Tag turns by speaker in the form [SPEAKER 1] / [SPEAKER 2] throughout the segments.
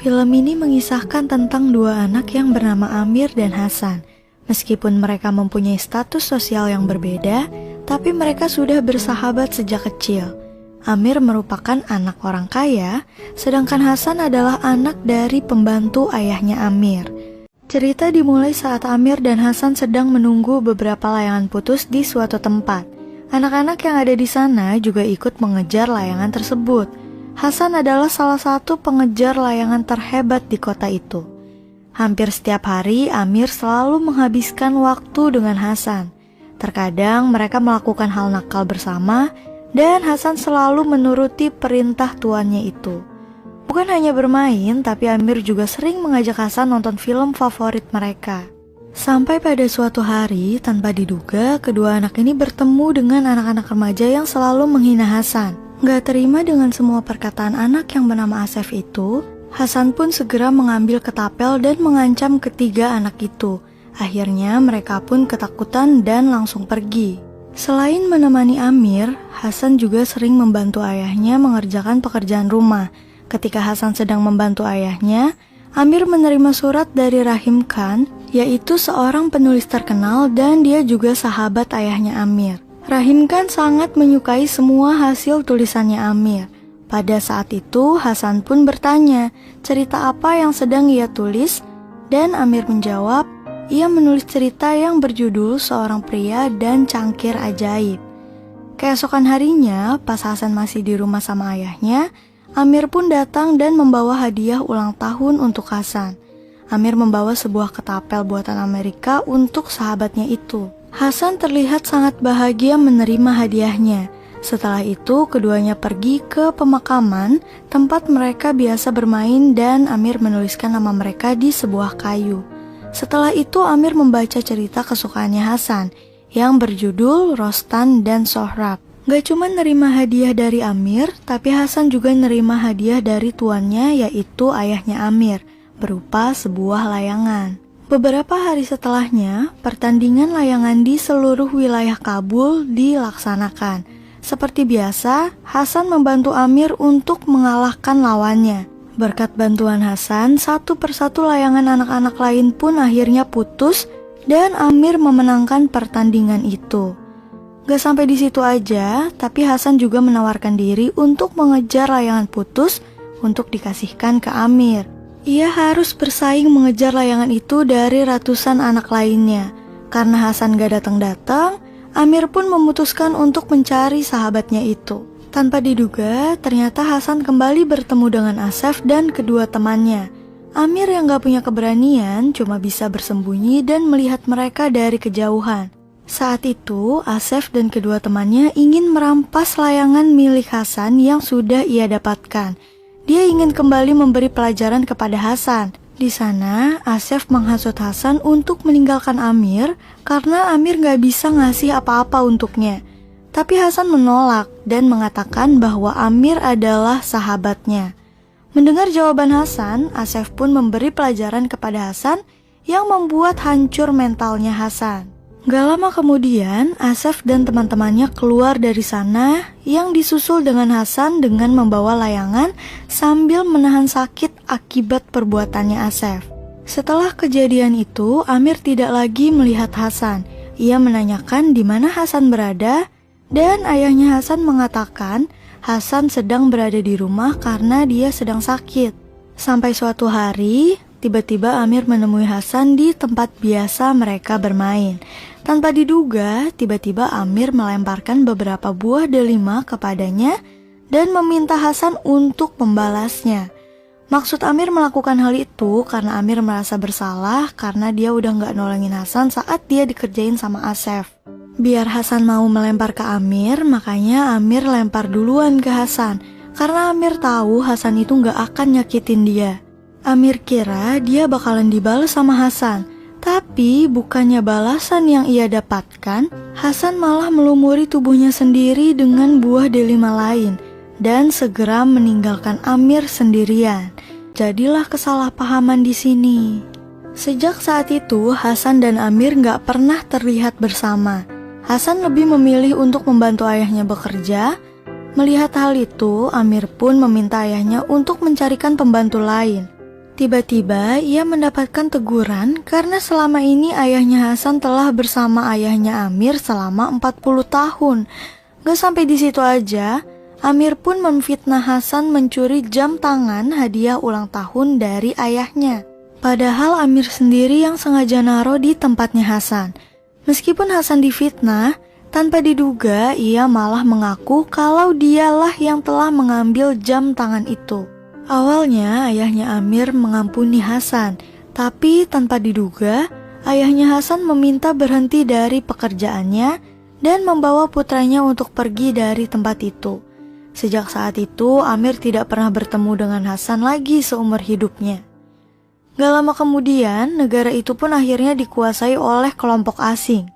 [SPEAKER 1] Film ini mengisahkan tentang dua anak yang bernama Amir dan Hasan. Meskipun mereka mempunyai status sosial yang berbeda, tapi mereka sudah bersahabat sejak kecil. Amir merupakan anak orang kaya, sedangkan Hasan adalah anak dari pembantu ayahnya Amir. Cerita dimulai saat Amir dan Hasan sedang menunggu beberapa layangan putus di suatu tempat. Anak-anak yang ada di sana juga ikut mengejar layangan tersebut. Hasan adalah salah satu pengejar layangan terhebat di kota itu. Hampir setiap hari Amir selalu menghabiskan waktu dengan Hasan. Terkadang mereka melakukan hal nakal bersama dan Hasan selalu menuruti perintah tuannya itu. Bukan hanya bermain, tapi Amir juga sering mengajak Hasan nonton film favorit mereka. Sampai pada suatu hari, tanpa diduga, kedua anak ini bertemu dengan anak-anak remaja yang selalu menghina Hasan. Gak terima dengan semua perkataan anak yang bernama Asef itu, Hasan pun segera mengambil ketapel dan mengancam ketiga anak itu. Akhirnya mereka pun ketakutan dan langsung pergi. Selain menemani Amir, Hasan juga sering membantu ayahnya mengerjakan pekerjaan rumah. Ketika Hasan sedang membantu ayahnya, Amir menerima surat dari Rahim Khan, yaitu seorang penulis terkenal dan dia juga sahabat ayahnya Amir. Rahim Khan sangat menyukai semua hasil tulisannya Amir. Pada saat itu, Hasan pun bertanya, cerita apa yang sedang ia tulis? Dan Amir menjawab, ia menulis cerita yang berjudul Seorang Pria dan Cangkir Ajaib. Keesokan harinya, pas Hasan masih di rumah sama ayahnya, Amir pun datang dan membawa hadiah ulang tahun untuk Hasan. Amir membawa sebuah ketapel buatan Amerika untuk sahabatnya itu. Hasan terlihat sangat bahagia menerima hadiahnya. Setelah itu, keduanya pergi ke pemakaman, tempat mereka biasa bermain dan Amir menuliskan nama mereka di sebuah kayu. Setelah itu, Amir membaca cerita kesukaannya Hasan, yang berjudul Rostan dan Sohrab. Gak cuma nerima hadiah dari Amir, tapi Hasan juga nerima hadiah dari tuannya, yaitu ayahnya Amir, berupa sebuah layangan. Beberapa hari setelahnya, pertandingan layangan di seluruh wilayah Kabul dilaksanakan. Seperti biasa, Hasan membantu Amir untuk mengalahkan lawannya. Berkat bantuan Hasan, satu persatu layangan anak-anak lain pun akhirnya putus dan Amir memenangkan pertandingan itu. Gak sampai di situ aja, tapi Hasan juga menawarkan diri untuk mengejar layangan putus untuk dikasihkan ke Amir. Ia harus bersaing mengejar layangan itu dari ratusan anak lainnya. Karena Hasan gak datang-datang, Amir pun memutuskan untuk mencari sahabatnya itu. Tanpa diduga, ternyata Hasan kembali bertemu dengan Asef dan kedua temannya. Amir yang gak punya keberanian cuma bisa bersembunyi dan melihat mereka dari kejauhan. Saat itu, Asef dan kedua temannya ingin merampas layangan milik Hasan yang sudah ia dapatkan. Dia ingin kembali memberi pelajaran kepada Hasan. Di sana, Asef menghasut Hasan untuk meninggalkan Amir karena Amir gak bisa ngasih apa-apa untuknya. Tapi Hasan menolak dan mengatakan bahwa Amir adalah sahabatnya. Mendengar jawaban Hasan, Asef pun memberi pelajaran kepada Hasan yang membuat hancur mentalnya Hasan. Gak lama kemudian, Asef dan teman-temannya keluar dari sana yang disusul dengan Hasan dengan membawa layangan sambil menahan sakit akibat perbuatannya Asef. Setelah kejadian itu, Amir tidak lagi melihat Hasan. Ia menanyakan di mana Hasan berada dan ayahnya Hasan mengatakan Hasan sedang berada di rumah karena dia sedang sakit. Sampai suatu hari, tiba-tiba Amir menemui Hasan di tempat biasa mereka bermain. Tanpa diduga, tiba-tiba Amir melemparkan beberapa buah delima kepadanya dan meminta Hasan untuk membalasnya. Maksud Amir melakukan hal itu karena Amir merasa bersalah karena dia udah gak nolongin Hasan saat dia dikerjain sama Asef. Biar Hasan mau melempar ke Amir, makanya Amir lempar duluan ke Hasan. Karena Amir tahu Hasan itu gak akan nyakitin dia. Amir kira dia bakalan dibalas sama Hasan. Tapi bukannya balasan yang ia dapatkan, Hasan malah melumuri tubuhnya sendiri dengan buah delima lain dan segera meninggalkan Amir sendirian. Jadilah kesalahpahaman di sini. Sejak saat itu, Hasan dan Amir gak pernah terlihat bersama. Hasan lebih memilih untuk membantu ayahnya bekerja. Melihat hal itu, Amir pun meminta ayahnya untuk mencarikan pembantu lain. Tiba-tiba ia mendapatkan teguran karena selama ini ayahnya Hasan telah bersama ayahnya Amir selama 40 tahun. Gak sampai di situ aja, Amir pun memfitnah Hasan mencuri jam tangan hadiah ulang tahun dari ayahnya. Padahal Amir sendiri yang sengaja naruh di tempatnya Hasan. Meskipun Hasan difitnah, tanpa diduga ia malah mengaku kalau dialah yang telah mengambil jam tangan itu. Awalnya ayahnya Amir mengampuni Hasan, tapi tanpa diduga ayahnya Hasan meminta berhenti dari pekerjaannya dan membawa putranya untuk pergi dari tempat itu. Sejak saat itu Amir tidak pernah bertemu dengan Hasan lagi seumur hidupnya. Gak lama kemudian negara itu pun akhirnya dikuasai oleh kelompok asing.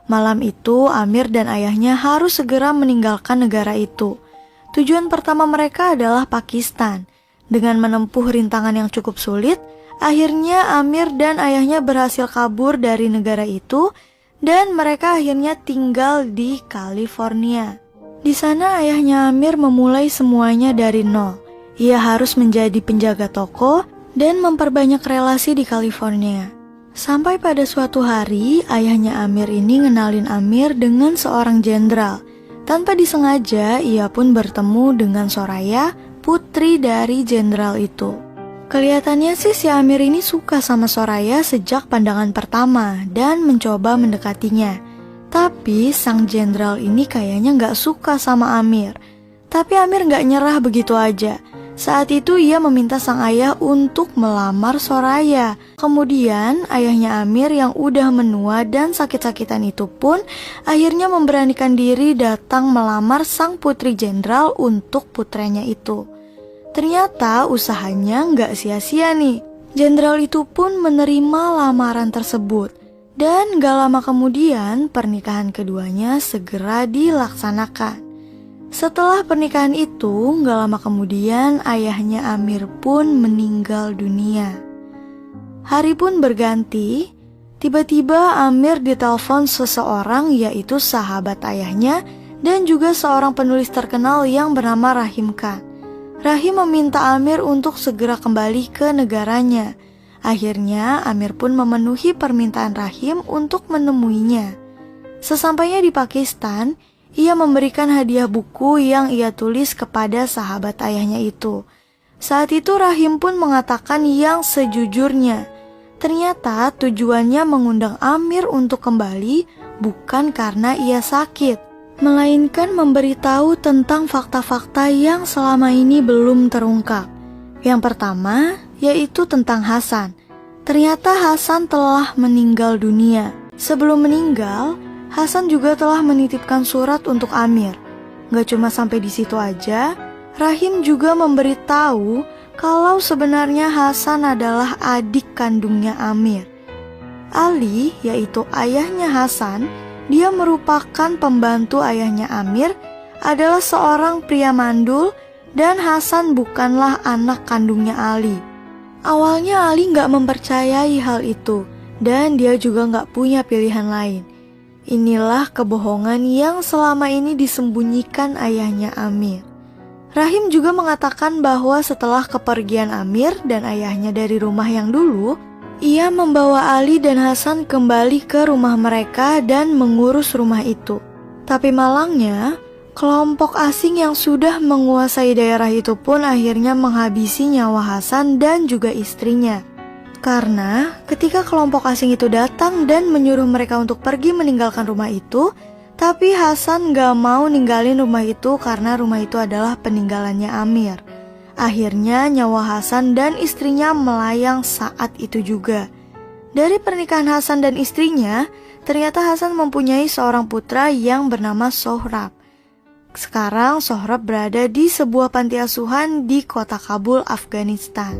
[SPEAKER 1] Malam itu Amir dan ayahnya harus segera meninggalkan negara itu. Tujuan pertama mereka adalah Pakistan. Dengan menempuh rintangan yang cukup sulit, akhirnya Amir dan ayahnya berhasil kabur dari negara itu dan mereka akhirnya tinggal di California. Di sana ayahnya Amir memulai semuanya dari nol. Ia harus menjadi penjaga toko dan memperbanyak relasi di California. Sampai pada suatu hari, ayahnya Amir ini ngenalin Amir dengan seorang jenderal. Tanpa disengaja, ia pun bertemu dengan Soraya, putri dari jenderal itu. Kelihatannya sih si Amir ini suka sama Soraya sejak pandangan pertama dan mencoba mendekatinya. Tapi sang jenderal ini kayaknya gak suka sama Amir. Tapi Amir gak nyerah begitu aja. Saat itu ia meminta sang ayah untuk melamar Soraya. Kemudian ayahnya Amir yang udah menua dan sakit-sakitan itu pun akhirnya memberanikan diri datang melamar sang putri jenderal untuk putranya itu. Ternyata usahanya nggak sia-sia nih. Jenderal itu pun menerima lamaran tersebut. Dan gak lama kemudian pernikahan keduanya segera dilaksanakan. Setelah pernikahan itu, gak lama kemudian ayahnya Amir pun meninggal dunia. Hari pun berganti, tiba-tiba Amir ditelepon seseorang yaitu sahabat ayahnya dan juga seorang penulis terkenal yang bernama Rahim Khan. Rahim meminta Amir untuk segera kembali ke negaranya. Akhirnya Amir pun memenuhi permintaan Rahim untuk menemuinya. Sesampainya di Pakistan, ia memberikan hadiah buku yang ia tulis kepada sahabat ayahnya itu. Saat itu Rahim pun mengatakan yang sejujurnya. Ternyata tujuannya mengundang Amir untuk kembali bukan karena ia sakit, melainkan memberitahu tentang fakta-fakta yang selama ini belum terungkap. Yang pertama, yaitu tentang Hasan. Ternyata Hasan telah meninggal dunia. Sebelum meninggal, Hasan juga telah menitipkan surat untuk Amir. Gak cuma sampai di situ aja, Rahim juga memberitahu kalau sebenarnya Hasan adalah adik kandungnya Amir. Ali, yaitu ayahnya Hasan, dia merupakan pembantu ayahnya Amir, adalah seorang pria mandul dan Hasan bukanlah anak kandungnya Ali. Awalnya Ali gak mempercayai hal itu dan dia juga gak punya pilihan lain. Inilah kebohongan yang selama ini disembunyikan ayahnya Amir. Rahim juga mengatakan bahwa setelah kepergian Amir dan ayahnya dari rumah yang dulu, ia membawa Ali dan Hasan kembali ke rumah mereka dan mengurus rumah itu. Tapi malangnya, kelompok asing yang sudah menguasai daerah itu pun akhirnya menghabisi nyawa Hasan dan juga istrinya. Karena ketika kelompok asing itu datang dan menyuruh mereka untuk pergi meninggalkan rumah itu, tapi Hasan gak mau ninggalin rumah itu karena rumah itu adalah peninggalannya Amir. Akhirnya nyawa Hasan dan istrinya melayang saat itu juga. Dari pernikahan Hasan dan istrinya, ternyata Hasan mempunyai seorang putra yang bernama Sohrab. Sekarang Sohrab berada di sebuah panti asuhan di kota Kabul, Afghanistan.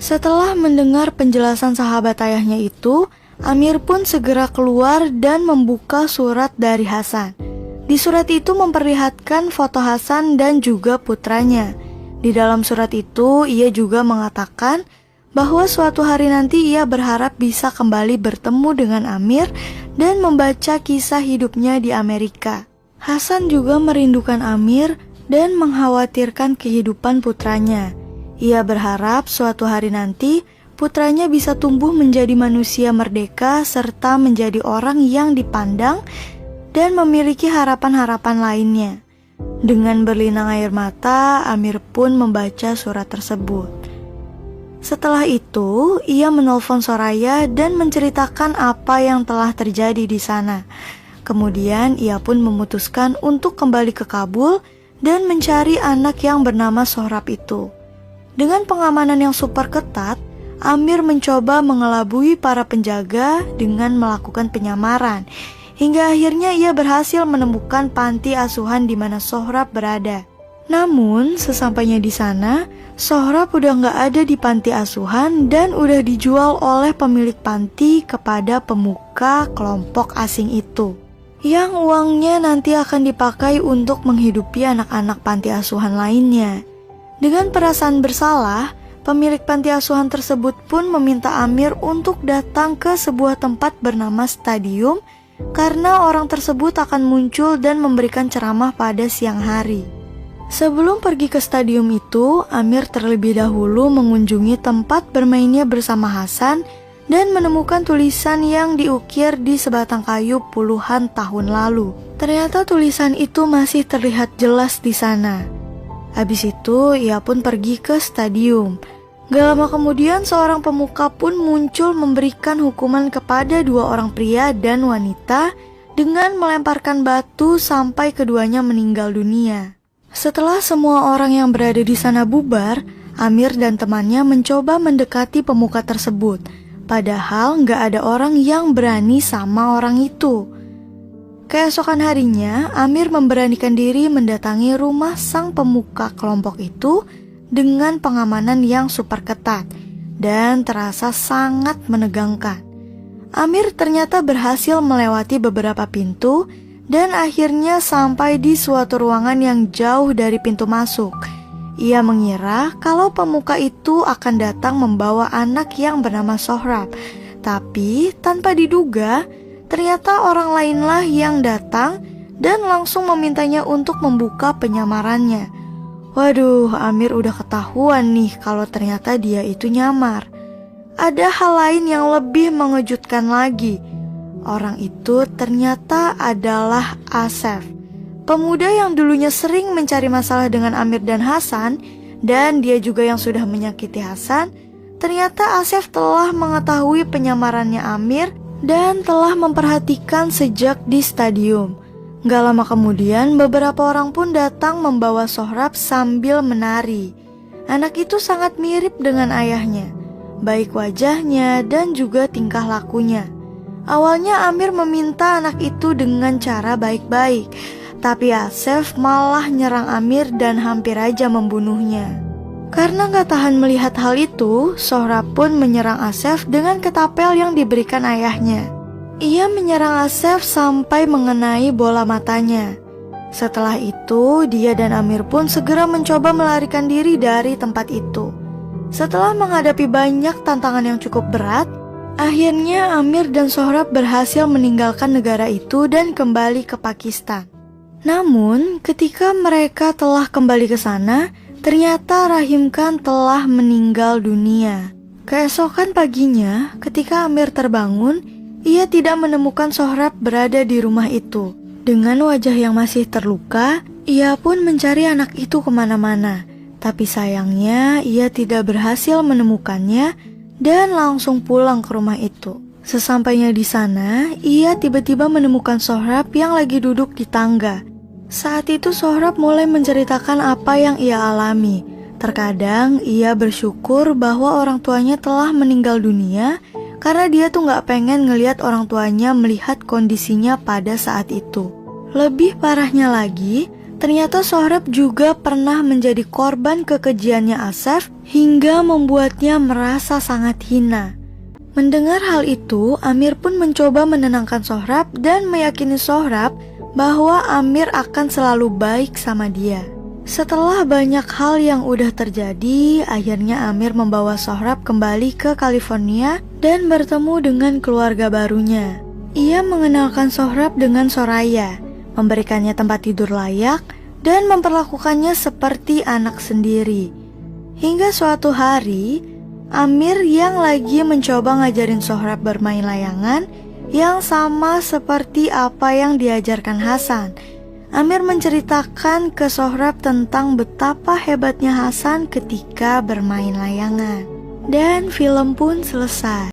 [SPEAKER 1] Setelah mendengar penjelasan sahabat ayahnya itu, Amir pun segera keluar dan membuka surat dari Hasan. Di surat itu memperlihatkan foto Hasan dan juga putranya. Di dalam surat itu, ia juga mengatakan bahwa suatu hari nanti ia berharap bisa kembali bertemu dengan Amir dan membaca kisah hidupnya di Amerika. Hasan juga merindukan Amir dan mengkhawatirkan kehidupan putranya. Ia berharap suatu hari nanti putranya bisa tumbuh menjadi manusia merdeka serta menjadi orang yang dipandang dan memiliki harapan-harapan lainnya. Dengan berlinang air mata, Amir pun membaca surat tersebut. Setelah itu, ia menelpon Soraya dan menceritakan apa yang telah terjadi di sana. Kemudian ia pun memutuskan untuk kembali ke Kabul dan mencari anak yang bernama Sohrab itu. Dengan pengamanan yang super ketat, Amir mencoba mengelabui para penjaga dengan melakukan penyamaran. Hingga akhirnya ia berhasil menemukan panti asuhan di mana Sohrab berada. Namun, sesampainya di sana, Sohrab udah nggak ada di panti asuhan dan udah dijual oleh pemilik panti kepada pemuka kelompok asing itu. Yang uangnya nanti akan dipakai untuk menghidupi anak-anak panti asuhan lainnya. Dengan perasaan bersalah, pemilik panti asuhan tersebut pun meminta Amir untuk datang ke sebuah tempat bernama stadium karena orang tersebut akan muncul dan memberikan ceramah pada siang hari. Sebelum pergi ke stadium itu, Amir terlebih dahulu mengunjungi tempat bermainnya bersama Hasan dan menemukan tulisan yang diukir di sebatang kayu puluhan tahun lalu. Ternyata tulisan itu masih terlihat jelas di sana. Habis itu, ia pun pergi ke stadium. Gak lama kemudian seorang pemuka pun muncul memberikan hukuman kepada dua orang pria dan wanita dengan melemparkan batu sampai keduanya meninggal dunia. Setelah semua orang yang berada di sana bubar, Amir dan temannya mencoba mendekati pemuka tersebut. Padahal gak ada orang yang berani sama orang itu. Keesokan harinya, Amir memberanikan diri mendatangi rumah sang pemuka kelompok itu dengan pengamanan yang super ketat dan terasa sangat menegangkan. Amir ternyata berhasil melewati beberapa pintu dan akhirnya sampai di suatu ruangan yang jauh dari pintu masuk. Ia mengira kalau pemuka itu akan datang membawa anak yang bernama Sohrab, tapi tanpa diduga ternyata orang lainlah yang datang dan langsung memintanya untuk membuka penyamarannya. Waduh, Amir udah ketahuan nih kalau ternyata dia itu nyamar. Ada hal lain yang lebih mengejutkan lagi. Orang itu ternyata adalah Asef, pemuda yang dulunya sering mencari masalah dengan Amir dan Hasan, dan dia juga yang sudah menyakiti Hasan. Ternyata Asef telah mengetahui penyamarannya Amir dan telah memperhatikan sejak di stadium. Gak lama kemudian, beberapa orang pun datang membawa Sohrab sambil menari. Anak itu sangat mirip dengan ayahnya, baik wajahnya dan juga tingkah lakunya. Awalnya Amir meminta anak itu dengan cara baik-baik, tapi Asef malah nyerang Amir dan hampir aja membunuhnya. Karena gak tahan melihat hal itu, Sohrab pun menyerang Asef dengan ketapel yang diberikan ayahnya. Ia menyerang Asef sampai mengenai bola matanya. Setelah itu, dia dan Amir pun segera mencoba melarikan diri dari tempat itu. Setelah menghadapi banyak tantangan yang cukup berat, akhirnya Amir dan Sohrab berhasil meninggalkan negara itu dan kembali ke Pakistan. Namun, ketika mereka telah kembali ke sana, ternyata Rahim Khan telah meninggal dunia. Keesokan paginya, ketika Amir terbangun, ia tidak menemukan Sohrab berada di rumah itu. Dengan wajah yang masih terluka, ia pun mencari anak itu kemana-mana. Tapi sayangnya, ia tidak berhasil menemukannya dan langsung pulang ke rumah itu. Sesampainya di sana, ia tiba-tiba menemukan Sohrab yang lagi duduk di tangga. Saat itu Sohrab mulai menceritakan apa yang ia alami. Terkadang ia bersyukur bahwa orang tuanya telah meninggal dunia karena dia tuh gak pengen ngelihat orang tuanya melihat kondisinya pada saat itu. Lebih parahnya lagi, ternyata Sohrab juga pernah menjadi korban kekejiannya Asef hingga membuatnya merasa sangat hina. Mendengar hal itu, Amir pun mencoba menenangkan Sohrab dan meyakini Sohrab bahwa Amir akan selalu baik sama dia. Setelah banyak hal yang udah terjadi, akhirnya Amir membawa Sohrab kembali ke California dan bertemu dengan keluarga barunya. Ia mengenalkan Sohrab dengan Soraya, memberikannya tempat tidur layak, dan memperlakukannya seperti anak sendiri. Hingga suatu hari, Amir yang lagi mencoba ngajarin Sohrab bermain layangan yang sama seperti apa yang diajarkan Hasan. Amir menceritakan ke Sohrab tentang betapa hebatnya Hasan ketika bermain layangan. Dan film pun selesai.